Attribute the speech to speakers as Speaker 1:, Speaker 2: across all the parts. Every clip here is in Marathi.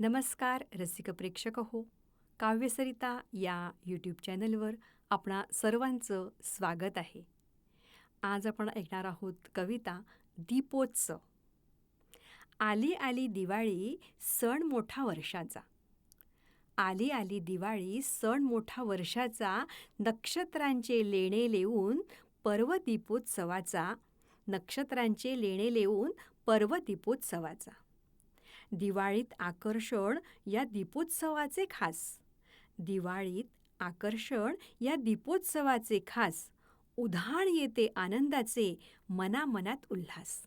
Speaker 1: नमस्कार रसिक प्रेक्षक हो, काव्यसरिता या यूट्यूब चॅनलवर आपणा सर्वांचं स्वागत आहे. आज आपण ऐकणार आहोत कविता दीपोत्सव. आली आली दिवाळी सण मोठा वर्षाचा. आली आली दिवाळी सण मोठा वर्षाचा, नक्षत्रांचे लेणे लेऊन पर्व दीपोत्सवाचा. नक्षत्रांचे लेणे लेऊन पर्व दीपोत्सवाचा. दिवाळीत आकर्षण या दीपोत्सवाचे खास. दिवाळीत आकर्षण या दीपोत्सवाचे खास. उधाण येते आनंदाचे मनामनात उल्हास.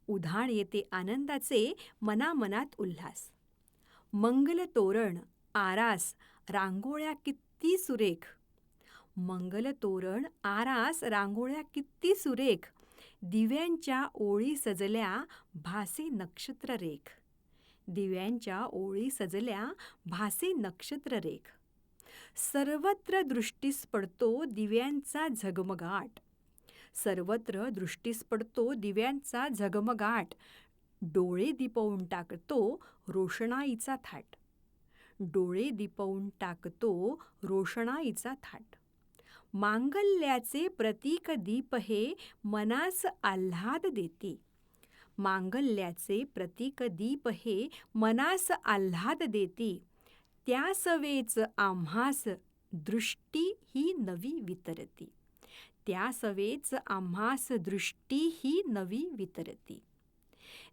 Speaker 1: उधाण येते आनंदाचे मनामनात उल्हास. मंगल तोरण आरास रांगोळ्या किती सुरेख. मंगल तोरण आरास रांगोळ्या किती सुरेख. दिव्यांच्या ओळी सजल्या भासे नक्षत्ररेख. दिव्यांच्या ओळी सजल्या भासे नक्षत्ररेख. सर्वत्र दृष्टीस पडतो दिव्यांचा झगमगाट. सर्वत्र दृष्टीस पडतो दिव्यांचा झगमगाट. डोळे दिपवून टाकतो रोषणाईचा थाट. डोळे दिपवून टाकतो रोषणाईचा थाट. मांगल्याचे प्रतीक दीप हे मनास आल्हाद देते. मांगल्याचे प्रतीक दीप हे मनास आल्हाद देते. त्या सवेच आम्हास दृष्टी ही नवी वितरती. त्या सवेच आम्हास दृष्टी ही नवी वितरती.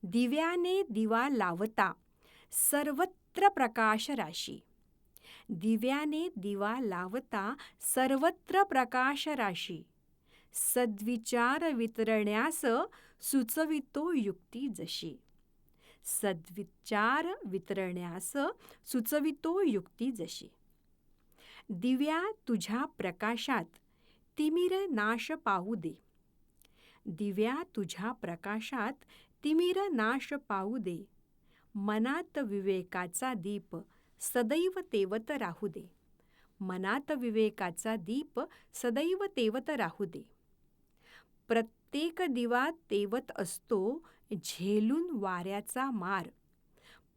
Speaker 1: दिव्याने दिवा लावता सर्वत्र प्रकाश राशी. दिव्याने दिवा लावता सर्वत्र प्रकाश राशी. सद्विचार वितरण्यास सुचवितो युक्ती जशी. सद्विचार वितरण्यास सुचवितो युक्ती जशी. दिव्या तुझ्या प्रकाशात तिमिर नाश पावू दे. दिव्या तुझ्या प्रकाशात तिमिर नाश पावू दे. मनात विवेकाचा दीप सदैव तेवत राहू दे. मनात विवेकाचा दीप सदैव तेवत राहू दे. प्रत्येक दिवा तेवत असतो झेलून वाऱ्याचा मार.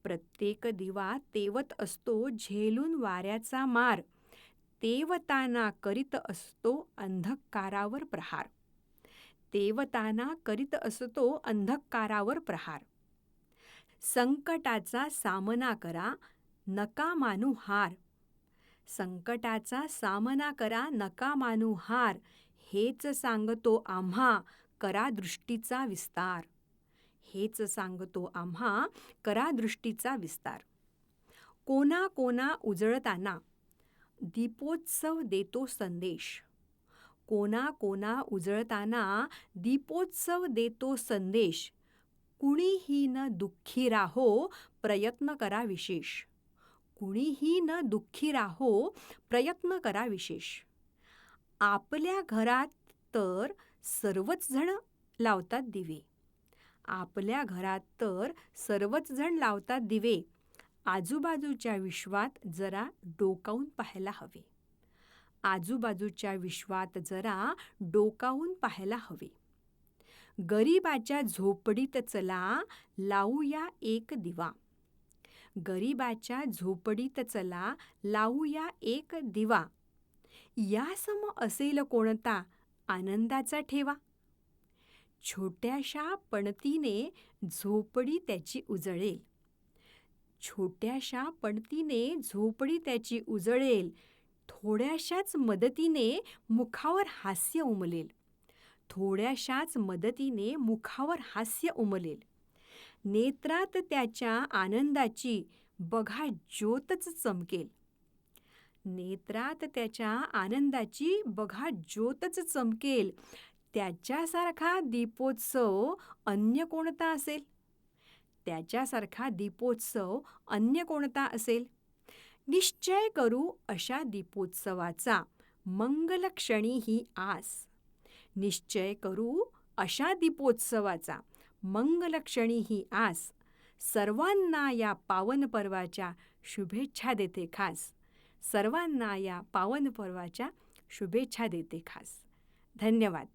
Speaker 1: प्रत्येक दिवा तेवत असतो झेलून वाऱ्याचा मार. तेवताना करीत असतो अंधकारावर प्रहार. तेवताना करीत असतो अंधकारावर प्रहार. संकटाचा सामना करा नका मानू हार. संकटाचा सामना करा नका मानू हार. हेच सांगतो आम्हा करा दृष्टीचा विस्तार. हेच सांगतो आम्हा करा दृष्टीचा विस्तार. कोणा कोणा उजळताना दीपोत्सव देतो संदेश. कोणा कोणा उजळताना दीपोत्सव देतो संदेश. कुणीही न दुःखी राहो प्रयत्न करा विशेष. कुणीही न दुःखी राहो प्रयत्न करा विशेष. आपल्या घरात तर सर्वच जण लावतात दिवे. आपल्या घरात तर सर्वच जण लावतात दिवे. आजूबाजूच्या विश्वात जरा डोकावून पाहायला हवे. आजूबाजूच्या विश्वात जरा डोकावून पाहायला हवे. गरिबाच्या झोपडीत चला लावूया एक दिवा. गरिबाच्या झोपडीत चला लावूया एक दिवा. यासम असेल कोणता आनंदाचा ठेवा. छोट्याशा पणतीने झोपडी त्याची उजळेल. छोट्याशा पणतीने झोपडी त्याची उजळेल. थोड्याशाच मदतीने मुखावर हास्य उमलेल. थोड्याशाच मदतीने मुखावर हास्य उमलेल. नेत्रात त्याच्या आनंदाची बघा ज्योतच चमकेल. नेत्रात त्याच्या आनंदाची बघा ज्योतच चमकेल. त्याच्यासारखा दीपोत्सव अन्य कोणता असेल. त्याच्यासारखा दीपोत्सव अन्य कोणता असेल. निश्चय करू अशा दीपोत्सवाचा मंगलक्षणी ही आस. निश्चय करू अशा दीपोत्सवाचा मंगलक्षणी ही आस. सर्वांना या पावन पर्वाच्या शुभेच्छा देते खास. सर्वांना या पावन पर्वाच्या शुभेच्छा देते खास. धन्यवाद.